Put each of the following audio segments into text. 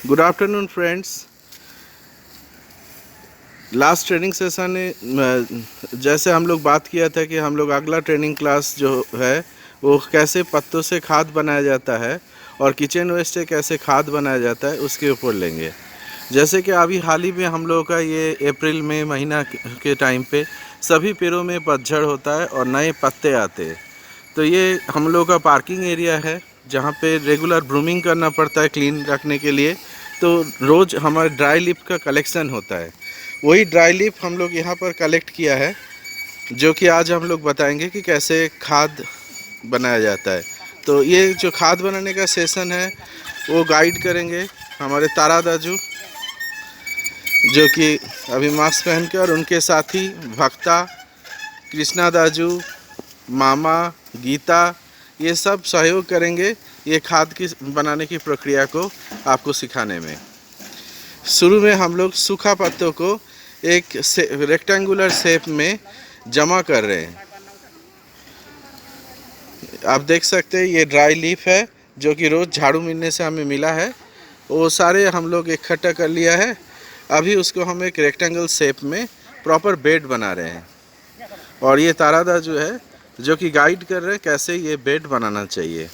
Good afternoon friends. Last training session में जैसे हम लोग बात किया था कि हम लोग अगला ट्रेनिंग क्लास जो है वो कैसे पत्तों से खाद बनाया जाता है और किचन वेस्ट से कैसे खाद बनाया जाता है उसके ऊपर लेंगे। जैसे कि अभी हाल ही में हम लोगों का ये अप्रैल में महीना के टाइम पे सभी पेड़ों में पतझड़ होता है और नए पत्ते आते हैं। तो ये हम लोगों का पार्किंग एरिया है जहाँ पे रेगुलर ब्रूमिंग करना पड़ता है क्लीन रखने के लिए। तो रोज़ हमारे ड्राई लीफ का कलेक्शन होता है। वही ड्राई लीफ हम लोग यहाँ पर कलेक्ट किया है, जो कि आज हम लोग बताएंगे कि कैसे खाद बनाया जाता है। तो ये जो खाद बनाने का सेशन है वो गाइड करेंगे हमारे तारा दाजू, जो कि अभी मास्क पहन के, और उनके साथी भक्ता, कृष्णा दाजू, मामा, गीता, ये सब सहयोग करेंगे ये खाद की बनाने की प्रक्रिया को आपको सिखाने में। शुरू में हम लोग सूखा पत्तों को एक रेक्टेंगुलर शेप में जमा कर रहे हैं। आप देख सकते हैं ये ड्राई लीफ है जो कि रोज़ झाड़ू मिलने से हमें मिला है। वो सारे हम लोग इकट्ठा कर लिया है। अभी उसको हम एक रेक्टेंगल शेप में प्रॉपर बेड बना रहे हैं। और ये तारादा जो है जो कि गाइड कर रहे हैं कैसे ये बेड बनाना चाहिए।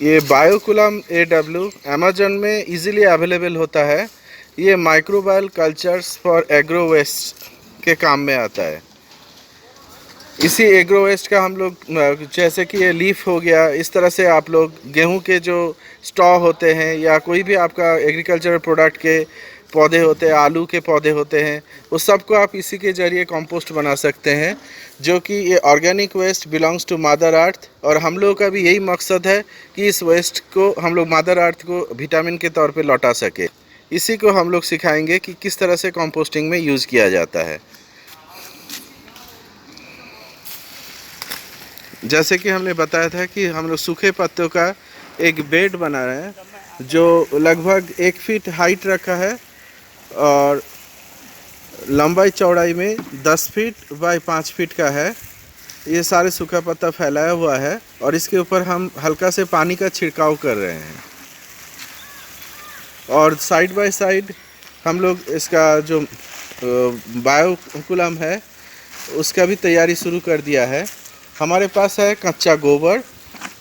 ये बायोकुलम AW अमेजन में इजीली अवेलेबल होता है। ये microbial cultures for agro waste के काम में आता है। इसी एग्रो वेस्ट का हम लोग, जैसे कि ये लीफ हो गया, इस तरह से आप लोग गेहूं के जो स्टॉ होते हैं या कोई भी आपका एग्रीकल्चरल प्रोडक्ट के पौधे होते हैं, आलू के पौधे होते हैं, उस सब को आप इसी के ज़रिए कंपोस्ट बना सकते हैं, जो कि ये organic waste belongs to mother earth. और हम लोगों का भी यही मकसद है कि इस वेस्ट को हम लोग मदर अर्थ को विटामिन के तौर पे लौटा सके। इसी को हम लोग सिखाएंगे कि किस तरह से कंपोस्टिंग में यूज़ किया जाता है। जैसे कि हमने बताया था कि हम लोग सूखे पत्तों का एक बेड बना रहे हैं जो लगभग 1 फीट हाइट रखा है और लंबाई चौड़ाई में 10 फीट बाय 5 फीट का है। ये सारे सूखा पत्ता फैलाया हुआ है और इसके ऊपर हम हल्का से पानी का छिड़काव कर रहे हैं। और साइड बाय साइड हम लोग इसका जो बायोकुलम है उसका भी तैयारी शुरू कर दिया है। हमारे पास है कच्चा गोबर,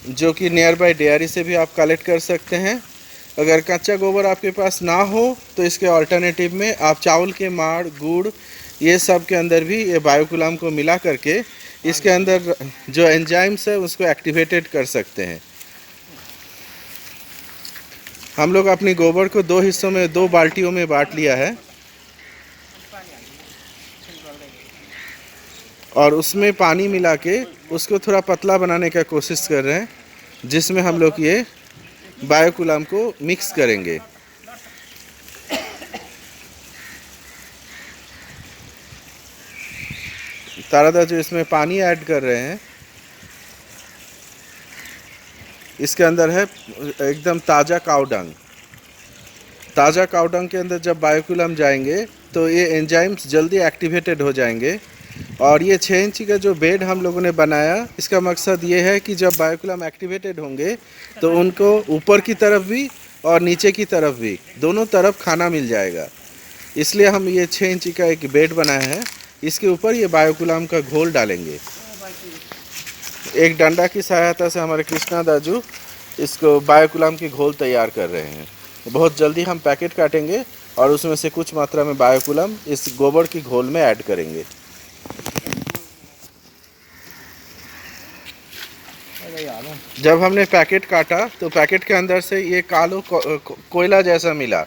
जो कि नियर बाय डेयरी से भी आप कलेक्ट कर सकते हैं। अगर कच्चा गोबर आपके पास ना हो तो इसके अल्टरनेटिव में आप चावल के माड़, गुड़, ये सब के अंदर भी ये बायोकुलम को मिला करके इसके अंदर जो एंजाइम्स है उसको एक्टिवेटेड कर सकते हैं। हम लोग अपनी गोबर को 2 हिस्सों में 2 बाल्टियों में बांट लिया है और उसमें पानी मिला के उसको थोड़ा पतला बनाने का कोशिश कर रहे हैं, जिसमें हम लोग ये बायोकुलम को मिक्स करेंगे। तारादा जो इसमें पानी ऐड कर रहे हैं, इसके अंदर है एकदम ताज़ा काउडंग। ताज़ा काउडंग के अंदर जब बायोकुलम जाएंगे तो ये एंजाइम्स जल्दी एक्टिवेटेड हो जाएंगे। और ये 6 इंची का जो बेड हम लोगों ने बनाया, इसका मकसद ये है कि जब बायोकुलम एक्टिवेटेड होंगे तो उनको ऊपर की तरफ भी और नीचे की तरफ भी, दोनों तरफ खाना मिल जाएगा। इसलिए हम ये 6 इंची का एक बेड बनाया है। इसके ऊपर ये बायोकुलम का घोल डालेंगे। एक डंडा की सहायता से हमारे कृष्णा दाजू इसको बायोकुलम की घोल तैयार कर रहे हैं। बहुत जल्दी हम पैकेट काटेंगे और उसमें से कुछ मात्रा में बायोकुलम इस गोबर की घोल में ऐड करेंगे। जब हमने पैकेट काटा तो पैकेट के अंदर से ये कालो कोयला जैसा मिला।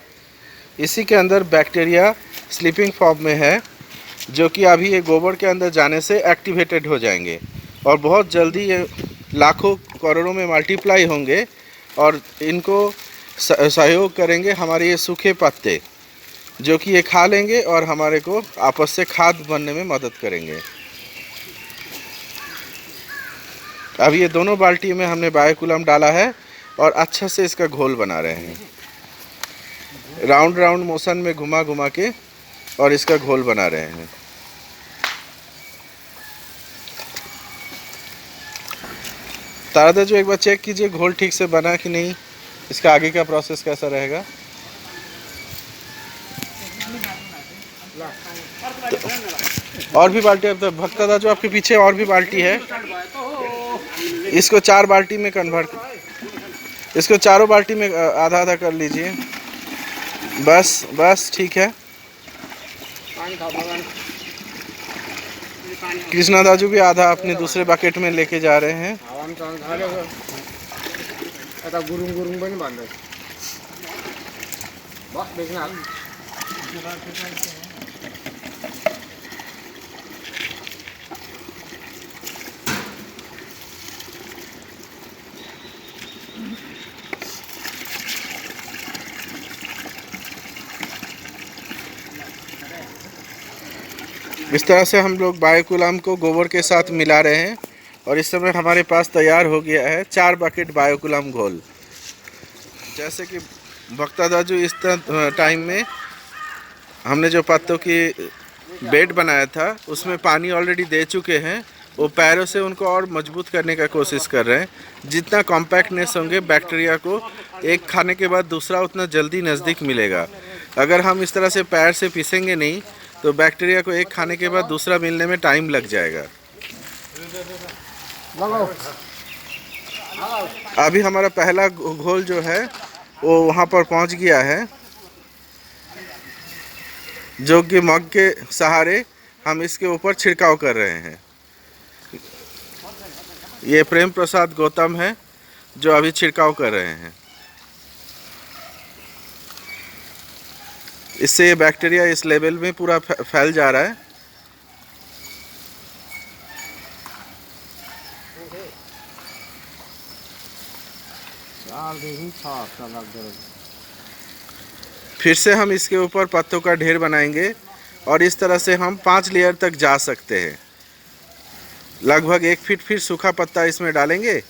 इसी के अंदर बैक्टीरिया स्लीपिंग फॉर्म में है, जो कि अभी ये गोबर के अंदर जाने से एक्टिवेटेड हो जाएंगे और बहुत जल्दी ये लाखों करोड़ों में मल्टीप्लाई होंगे और इनको सहयोग करेंगे हमारे ये सूखे पत्ते, जो कि ये खा लेंगे और हमारे को आपस से खाद बनने में मदद करेंगे। अब ये दोनों बाल्टी में हमने बायोकुलम डाला है और अच्छा से इसका घोल बना रहे हैं, राउंड राउंड मोशन में घुमा घुमा के, और इसका घोल बना रहे हैं। तारा जो एक बार चेक कीजिए घोल ठीक से बना कि नहीं, इसका आगे का प्रोसेस कैसा रहेगा। तो और भी बाल्टी, अब तो भक्ता जो आपके पीछे और भी बाल्टी है, इसको 4 बाल्टी में कन्वर्ट, इसको चारों बाल्टी में आधा आधा कर लीजिए। बस बस ठीक है। कृष्णा दाजू भी आधा अपने दूसरे बकेट में लेके जा रहे हैं। इस तरह से हम लोग बायोकुलम को गोबर के साथ मिला रहे हैं और इस समय हमारे पास तैयार हो गया है 4 बकेट बायोकुलम घोल। जैसे कि भक्ता दाजू इस टाइम में हमने जो पत्तों की बेड बनाया था उसमें पानी ऑलरेडी दे चुके हैं। वो पैरों से उनको और मजबूत करने का कोशिश कर रहे हैं। जितना कॉम्पैक्टनेस होंगे बैक्टीरिया को एक खाने के बाद दूसरा उतना जल्दी नज़दीक मिलेगा। अगर हम इस तरह से पैर से पीसेंगे नहीं तो बैक्टीरिया को एक खाने के बाद दूसरा मिलने में टाइम लग जाएगा। अभी हमारा पहला घोल जो है वो वहाँ पर पहुँच गया है, जो कि मग के सहारे हम इसके ऊपर छिड़काव कर रहे हैं। ये प्रेम प्रसाद गौतम है जो अभी छिड़काव कर रहे हैं। इससे ये बैक्टीरिया इस लेवल में पूरा फैल जा रहा है। फिर से हम इसके ऊपर पत्तों का ढेर बनाएंगे और इस तरह से हम 5 लेयर तक जा सकते हैं। लगभग 1 फीट फिर सूखा पत्ता इसमें डालेंगे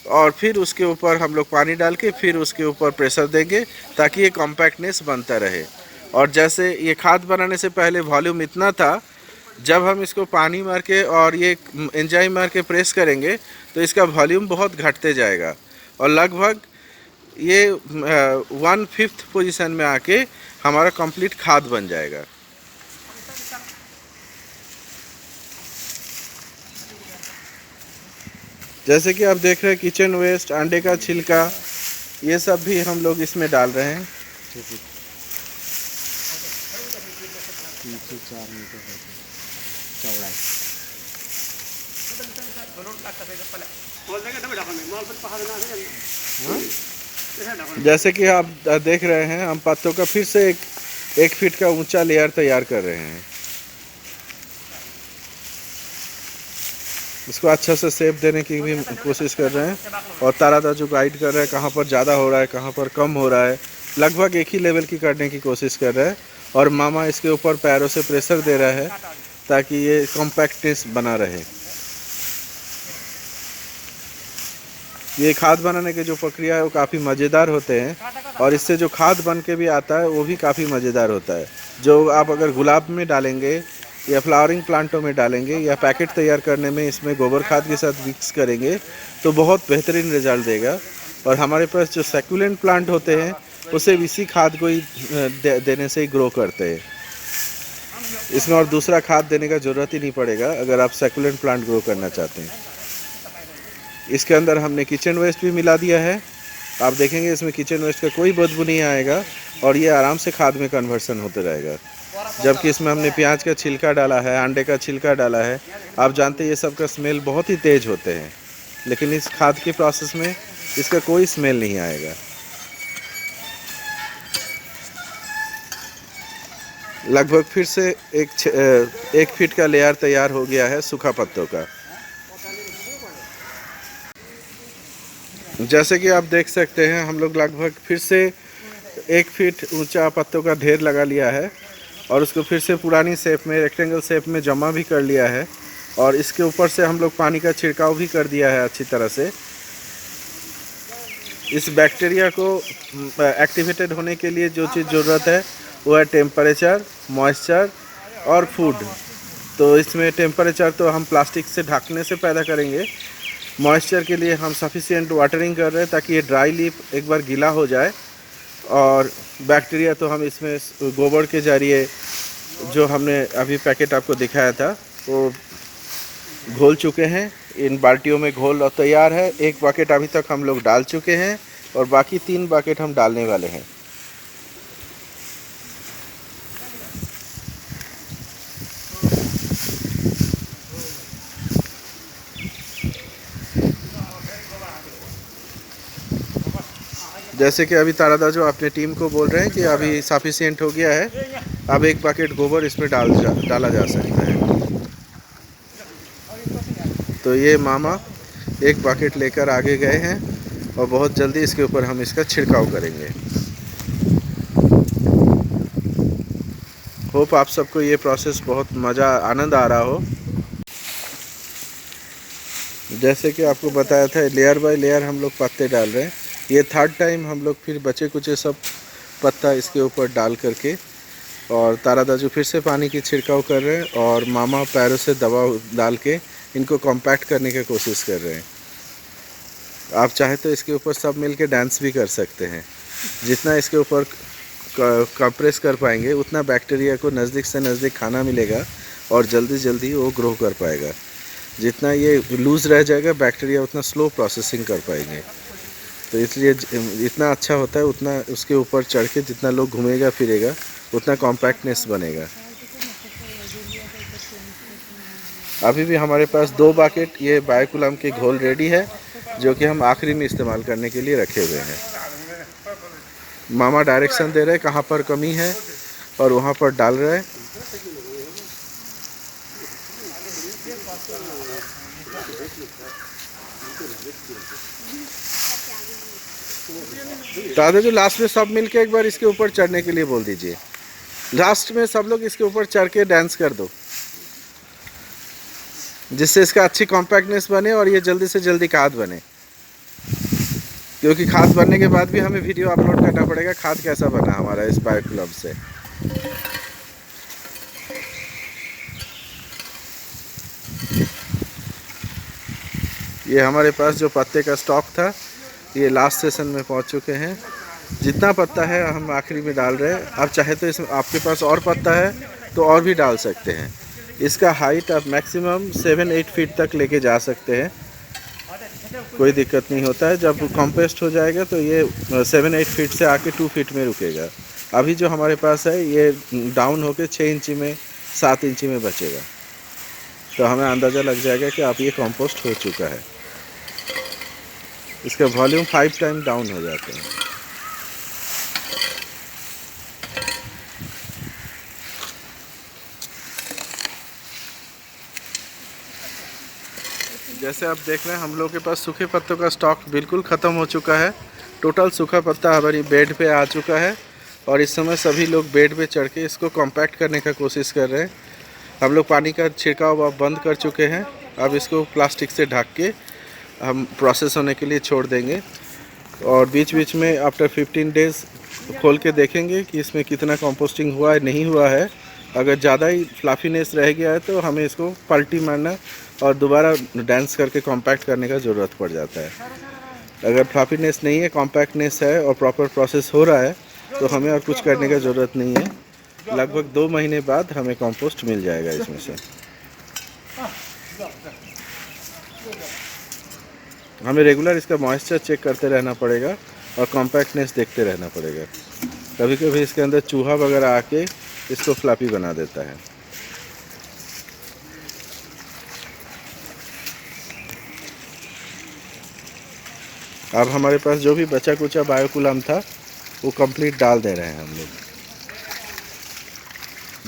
और फिर उसके ऊपर हम लोग पानी डाल के फिर उसके ऊपर प्रेशर देंगे ताकि ये कॉम्पैक्टनेस बनता रहे। और जैसे ये खाद बनाने से पहले वॉल्यूम इतना था, जब हम इसको पानी मार के और ये एंजाइम मार के प्रेस करेंगे तो इसका वॉल्यूम बहुत घटते जाएगा और लगभग ये 1/5 पोजीशन में आके हमारा कंप्लीट खाद बन जाएगा। जैसे कि आप देख रहे हैं किचन वेस्ट, अंडे का छिलका, ये सब भी हम लोग इसमें डाल रहे हैं। 3 से 4 मीटर चौड़ाई। जैसे कि आप देख रहे हैं हम पत्तों का फिर से 1 फीट का ऊंचा लेयर तैयार कर रहे हैं। इसको अच्छा से शेप देने की भी कोशिश कर रहे हैं और तारा दाजू गाइड कर रहे हैं कहाँ पर ज़्यादा हो रहा है कहाँ पर कम हो रहा है। लगभग एक ही लेवल की करने की कोशिश कर रहे हैं और मामा इसके ऊपर पैरों से प्रेशर दे रहा है ताकि ये कॉम्पैक्टनेस बना रहे। ये खाद बनाने की जो प्रक्रिया है वो काफ़ी मज़ेदार होते हैं और इससे जो खाद बन के भी आता है वो भी काफ़ी मज़ेदार होता है। जो आप अगर गुलाब में डालेंगे या फ्लावरिंग प्लांटों में डालेंगे या पैकेट तैयार करने में इसमें गोबर खाद के साथ मिक्स करेंगे तो बहुत बेहतरीन रिजल्ट देगा। और हमारे पास जो सैकुलेंट प्लांट होते हैं उसे इसी खाद को ही देने से ही ग्रो करते हैं। इसमें और दूसरा खाद देने का ज़रूरत ही नहीं पड़ेगा अगर आप सैकुलेंट प्लांट ग्रो करना चाहते हैं। इसके अंदर हमने किचन वेस्ट भी मिला दिया है। आप देखेंगे इसमें किचन वेस्ट का कोई बदबू नहीं आएगा और ये आराम से खाद में कन्वर्सन होते रहेगा। जबकि इसमें हमने प्याज का छिलका डाला है, अंडे का छिलका डाला है। आप जानते हैं ये सब का स्मेल बहुत ही तेज़ होते हैं, लेकिन इस खाद के प्रोसेस में इसका कोई स्मेल नहीं आएगा। लगभग फिर से 1 फीट का लेयर तैयार हो गया है सूखा पत्तों का। जैसे कि आप देख सकते हैं हम लोग लगभग फिर से 1 फीट ऊंचा पत्तों का ढेर लगा लिया है और उसको फिर से पुरानी शेप में, रेक्टेंगल शेप में जमा भी कर लिया है और इसके ऊपर से हम लोग पानी का छिड़काव भी कर दिया है अच्छी तरह से। इस बैक्टीरिया को एक्टिवेटेड होने के लिए जो चीज़ ज़रूरत है वो है टेम्परेचर, मॉइस्चर और फूड। तो इसमें टेम्परेचर तो हम प्लास्टिक से ढकने से पैदा करेंगे मॉइस्चर के लिए हम सफिशिएंट वाटरिंग कर रहे हैं ताकि ये ड्राई लीफ एक बार गीला हो जाए। और बैक्टीरिया तो हम इसमें गोबर के जरिए जो हमने अभी पैकेट आपको दिखाया था वो घोल चुके हैं। इन बाल्टियों में घोल और तैयार है। एक बकेट अभी तक हम लोग डाल चुके हैं और बाकी 3 बकेट हम डालने वाले हैं। जैसे कि अभी तारादा जो अपने टीम को बोल रहे हैं कि अभी सफिशिएंट हो गया है, अब एक बकेट गोबर इसमें डाला जा सकता है। तो ये मामा एक बकेट लेकर आगे गए हैं और बहुत जल्दी इसके ऊपर हम इसका छिड़काव करेंगे। होप आप सबको ये प्रोसेस बहुत मज़ा आनंद आ रहा हो। जैसे कि आपको बताया था लेयर बाय लेयर हम लोग पत्ते डाल रहे हैं। ये 3rd टाइम हम लोग फिर बचे कुचे सब पत्ता इसके ऊपर डाल करके और तारादाजू फिर से पानी की छिड़काव कर रहे हैं और मामा पैरों से दवा डाल के इनको कॉम्पैक्ट करने की कोशिश कर रहे हैं। आप चाहे तो इसके ऊपर सब मिल के डांस भी कर सकते हैं। जितना इसके ऊपर कंप्रेस कर पाएंगे उतना बैक्टीरिया को नज़दीक से नज़दीक खाना मिलेगा और जल्दी जल्दी वो ग्रो कर पाएगा। जितना ये लूज़ रह जाएगा बैक्टीरिया उतना स्लो प्रोसेसिंग कर पाएंगे। तो इसलिए इतना अच्छा होता है उतना उसके ऊपर चढ़ के जितना लोग घूमेगा फिरेगा उतना कॉम्पैक्टनेस बनेगा। अभी भी हमारे पास 2 बकेट ये बायोकुलम के घोल रेडी है जो कि हम आखिरी में इस्तेमाल करने के लिए रखे हुए हैं। मामा डायरेक्शन दे रहे हैं कहाँ पर कमी है और वहाँ पर डाल रहे हैं। दादा जो लास्ट में सब मिलके एक बार इसके ऊपर चढ़ने के लिए बोल दीजिए। लास्ट में सब लोग इसके ऊपर चढ़ के डांस कर दो जिससे इसका अच्छी कॉम्पैक्टनेस बने और ये जल्दी से जल्दी खाद बने। क्योंकि खाद बनने के बाद भी हमें वीडियो अपलोड करना पड़ेगा खाद कैसा बना हमारा इस बायोकुलम से। ये हमारे पास जो पत्ते का स्टॉक था ये लास्ट सेशन में पहुंच चुके हैं। जितना पत्ता है हम आखिरी में डाल रहे हैं। आप चाहे तो इसमें आपके पास और पत्ता है तो और भी डाल सकते हैं। इसका हाइट आप मैक्सिमम 7-8 फीट तक लेके जा सकते हैं, कोई दिक्कत नहीं होता है। जब कॉम्पोस्ट हो जाएगा तो ये 7-8 फीट से आके 2 फीट में रुकेगा। अभी जो हमारे पास है ये डाउन होके 6 इंची में 7 इंची में बचेगा। तो हमें अंदाज़ा लग जाएगा कि आप ये कंपोस्ट हो चुका है। इसका वॉल्यूम 5 टाइम डाउन हो जाते हैं। जैसे आप देख रहे हैं हम लोग के पास सूखे पत्तों का स्टॉक बिल्कुल ख़त्म हो चुका है। टोटल सूखा पत्ता हमारी बेड पे आ चुका है और इस समय सभी लोग बेड पे चढ़ के इसको कॉम्पैक्ट करने का कोशिश कर रहे हैं। हम लोग पानी का छिड़काव अब बंद कर चुके हैं। अब इसको प्लास्टिक से ढक के हम प्रोसेस होने के लिए छोड़ देंगे और बीच बीच में आफ्टर 15 डेज़ खोल के देखेंगे कि इसमें कितना कंपोस्टिंग हुआ है नहीं हुआ है। अगर ज़्यादा ही फ्लाफीनेस रह गया है तो हमें इसको पलटी मारना और दोबारा डांस करके कॉम्पैक्ट करने का ज़रूरत पड़ जाता है। अगर फ्लाफीनेस नहीं है, कॉम्पैक्टनेस है और प्रॉपर प्रोसेस हो रहा है तो हमें और कुछ करने का ज़रूरत नहीं है। लगभग 2 महीने बाद हमें कंपोस्ट मिल जाएगा इसमें से। हमें रेगुलर इसका मॉइस्चर चेक करते रहना पड़ेगा और कॉम्पैक्टनेस देखते रहना पड़ेगा। कभी कभी इसके अंदर चूहा वगैरह आके इसको फ्लफी बना देता है। अब हमारे पास जो भी बचा कुचा बायोकुलम था वो कंप्लीट डाल दे रहे हैं। हम लोग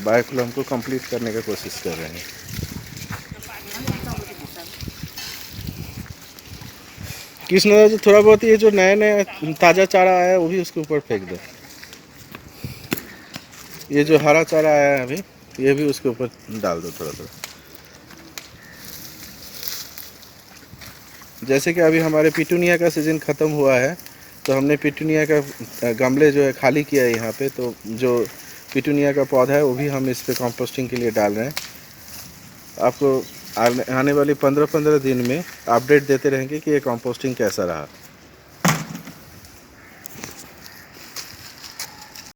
बायोकुलम को कंप्लीट करने का कोशिश कर रहे हैं। कृष्ण जो थोड़ा बहुत ये जो नया नया ताज़ा चारा आया है वो भी उसके ऊपर फेंक दो। ये जो हरा चारा आया है अभी ये भी उसके ऊपर डाल दो थोड़ा थोड़ा। जैसे कि अभी हमारे पिटूनिया का सीज़न ख़त्म हुआ है तो हमने पिटूनिया का गमले जो है खाली किया है यहाँ पे। तो जो पिटूनिया का पौधा है वो भी हम इस पे कंपोस्टिंग के लिए डाल रहे हैं। आपको आने वाली 15-15 दिन में अपडेट देते रहेंगे कि ये कंपोस्टिंग कैसा रहा।